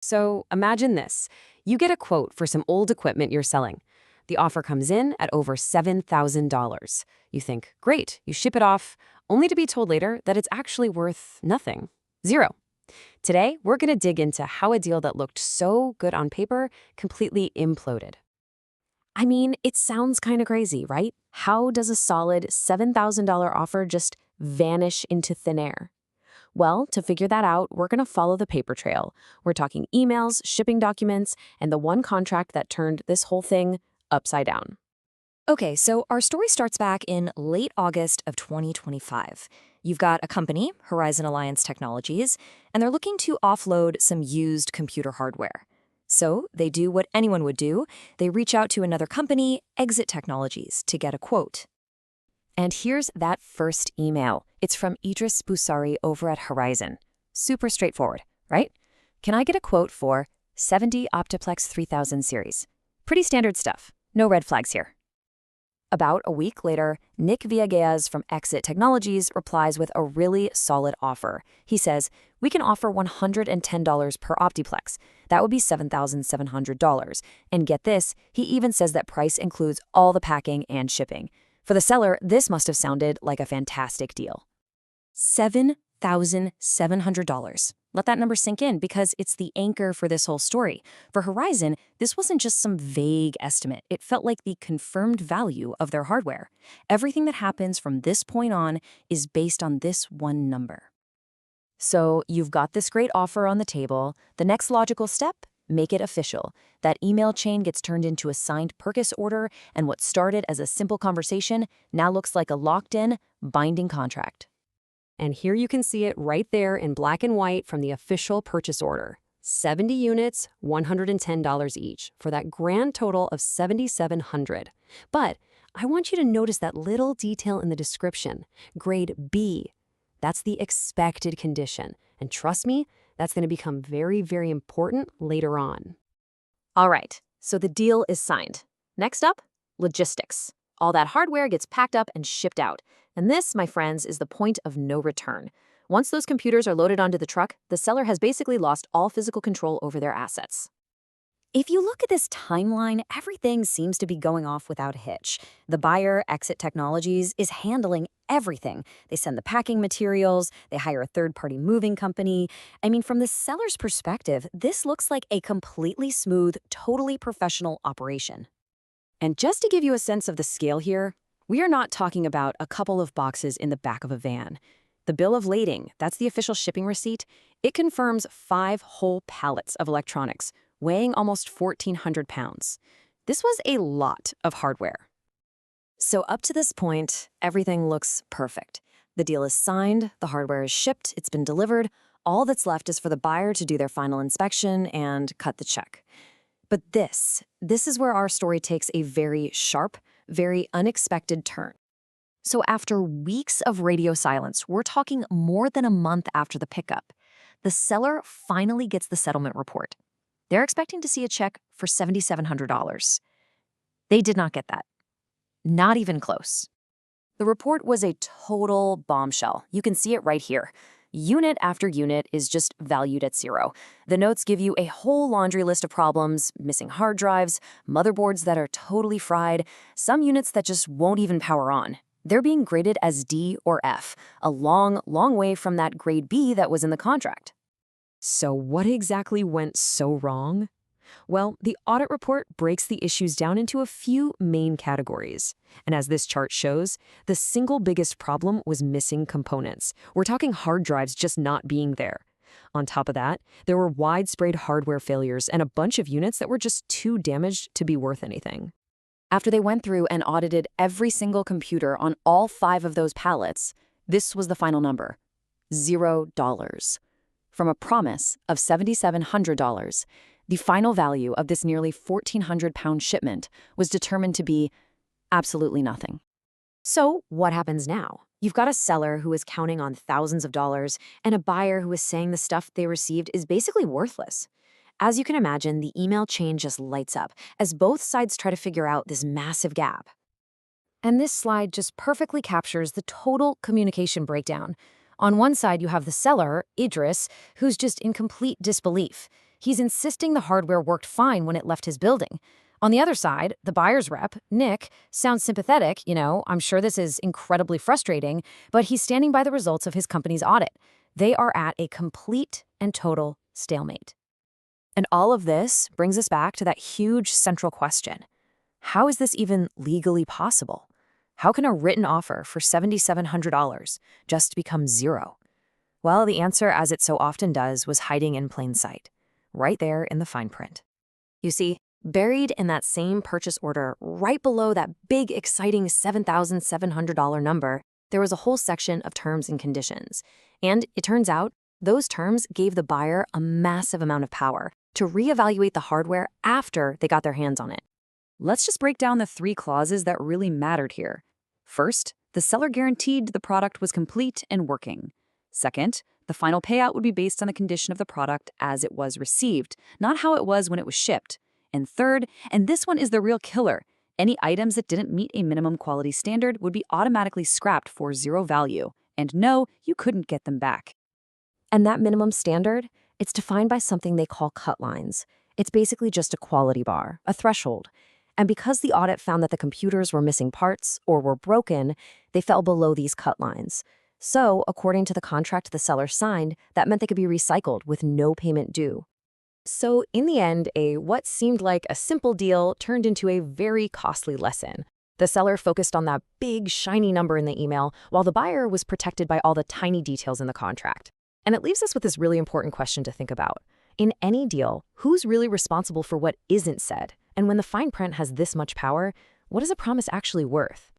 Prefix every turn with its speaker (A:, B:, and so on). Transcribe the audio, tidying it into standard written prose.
A: So imagine this. You get a quote for some old equipment you're selling. The offer comes in at over $7,000. You think, great, you ship it off, only to be told later that it's actually worth nothing. Zero. Today, we're going to dig into how a deal that looked so good on paper completely imploded. I mean, it sounds kind of crazy, right? How does a solid $7,000 offer just vanish into thin air? Well, to figure that out, we're going to follow the paper trail. We're talking emails, shipping documents, and the one contract that turned this whole thing upside down.
B: Okay, so our story starts back in late August of 2025. You've got a company, Horizon Alliance Technologies, and they're looking to offload some used computer hardware. So they do what anyone would do. They reach out to another company, Exit Technologies, to get a quote. And here's that first email. It's from Idris Busari over at Horizon. Super straightforward, right? Can I get a quote for 70 Optiplex 3000 series? Pretty standard stuff. No red flags here. About a week later, Nick Villegas from Exit Technologies replies with a really solid offer. He says, we can offer $110 per Optiplex. That would be $7,700. And get this, he even says that price includes all the packing and shipping. For the seller, this must have sounded like a fantastic deal. $7,700. Let that number sink in because it's the anchor for this whole story. For Horizon, this wasn't just some vague estimate. It felt like the confirmed value of their hardware. Everything that happens from this point on is based on this one number. So you've got this great offer on the table. The next logical step? Make it official. That email chain gets turned into a signed purchase order, and what started as a simple conversation now looks like a locked-in, binding contract.
A: And here you can see it right there in black and white from the official purchase order. 70 units, $110 each, for that grand total of $7,700. But I want you to notice that little detail in the description, grade B. That's the expected condition. And trust me, that's going to become very, very important later on.
B: All right, so the deal is signed. Next up, logistics. All that hardware gets packed up and shipped out. And this, my friends, is the point of no return. Once those computers are loaded onto the truck, the seller has basically lost all physical control over their assets. If you look at this timeline, everything seems to be going off without a hitch. The buyer, Exit Technologies, is handling everything. They send the packing materials, they hire a third-party moving company. I mean, from the seller's perspective, this looks like a completely smooth, totally professional operation.
A: And just to give you a sense of the scale here, we are not talking about a couple of boxes in the back of a van. The bill of lading, that's the official shipping receipt, it confirms 5 whole pallets of electronics, weighing almost 1,400 pounds. This was a lot of hardware.
B: So up to this point, everything looks perfect. The deal is signed, the hardware is shipped, it's been delivered. All that's left is for the buyer to do their final inspection and cut the check. But this is where our story takes a very sharp, very unexpected turn. So after weeks of radio silence, we're talking more than a month after the pickup, the seller finally gets the settlement report. They're expecting to see a check for $7,700. They did not get that. Not even close. The report was a total bombshell. You can see it right here. Unit after unit is just valued at 0. The notes give you a whole laundry list of problems: missing hard drives, motherboards that are totally fried, some units that just won't even power on. They're being graded as D or F, a long, long way from that grade B that was in the contract.
A: So what exactly went so wrong? Well, the audit report breaks the issues down into a few main categories. And as this chart shows, the single biggest problem was missing components. We're talking hard drives just not being there. On top of that, there were widespread hardware failures and a bunch of units that were just too damaged to be worth anything.
B: After they went through and audited every single computer on all 5 of those pallets, this was the final number: $0. From a promise of $7,700, the final value of this nearly 1,400-pound shipment was determined to be absolutely nothing.
A: So what happens now? You've got a seller who is counting on thousands of dollars and a buyer who is saying the stuff they received is basically worthless. As you can imagine, the email chain just lights up as both sides try to figure out this massive gap. And this slide just perfectly captures the total communication breakdown. On one side, you have the seller, Idris, who's just in complete disbelief.
C: He's insisting the hardware worked fine when it left his building. On the other side, the buyer's rep, Nick, sounds sympathetic, I'm sure this is incredibly frustrating, but he's standing by the results of his company's audit. They are at a complete and total stalemate.
B: And all of this brings us back to that huge central question. How is this even legally possible? How can a written offer for $7,700 just become zero? Well, the answer, as it so often does, was hiding in plain sight, right there in the fine print. You see, buried in that same purchase order, right below that big, exciting $7,700 number, there was a whole section of terms and conditions. And it turns out, those terms gave the buyer a massive amount of power to reevaluate the hardware after they got their hands on it.
D: Let's just break down the 3 clauses that really mattered here. First, the seller guaranteed the product was complete and working. Second, the final payout would be based on the condition of the product as it was received, not how it was when it was shipped. And third, and this one is the real killer, any items that didn't meet a minimum quality standard would be automatically scrapped for zero value. And no, you couldn't get them back.
B: And that minimum standard, it's defined by something they call cut lines. It's basically just a quality bar, a threshold. And because the audit found that the computers were missing parts or were broken, they fell below these cut lines. So, according to the contract the seller signed, that meant they could be recycled with no payment due. So, in the end, what seemed like a simple deal turned into a very costly lesson. The seller focused on that big, shiny number in the email, while the buyer was protected by all the tiny details in the contract. And it leaves us with this really important question to think about. In any deal, who's really responsible for what isn't said? And when the fine print has this much power, what is a promise actually worth?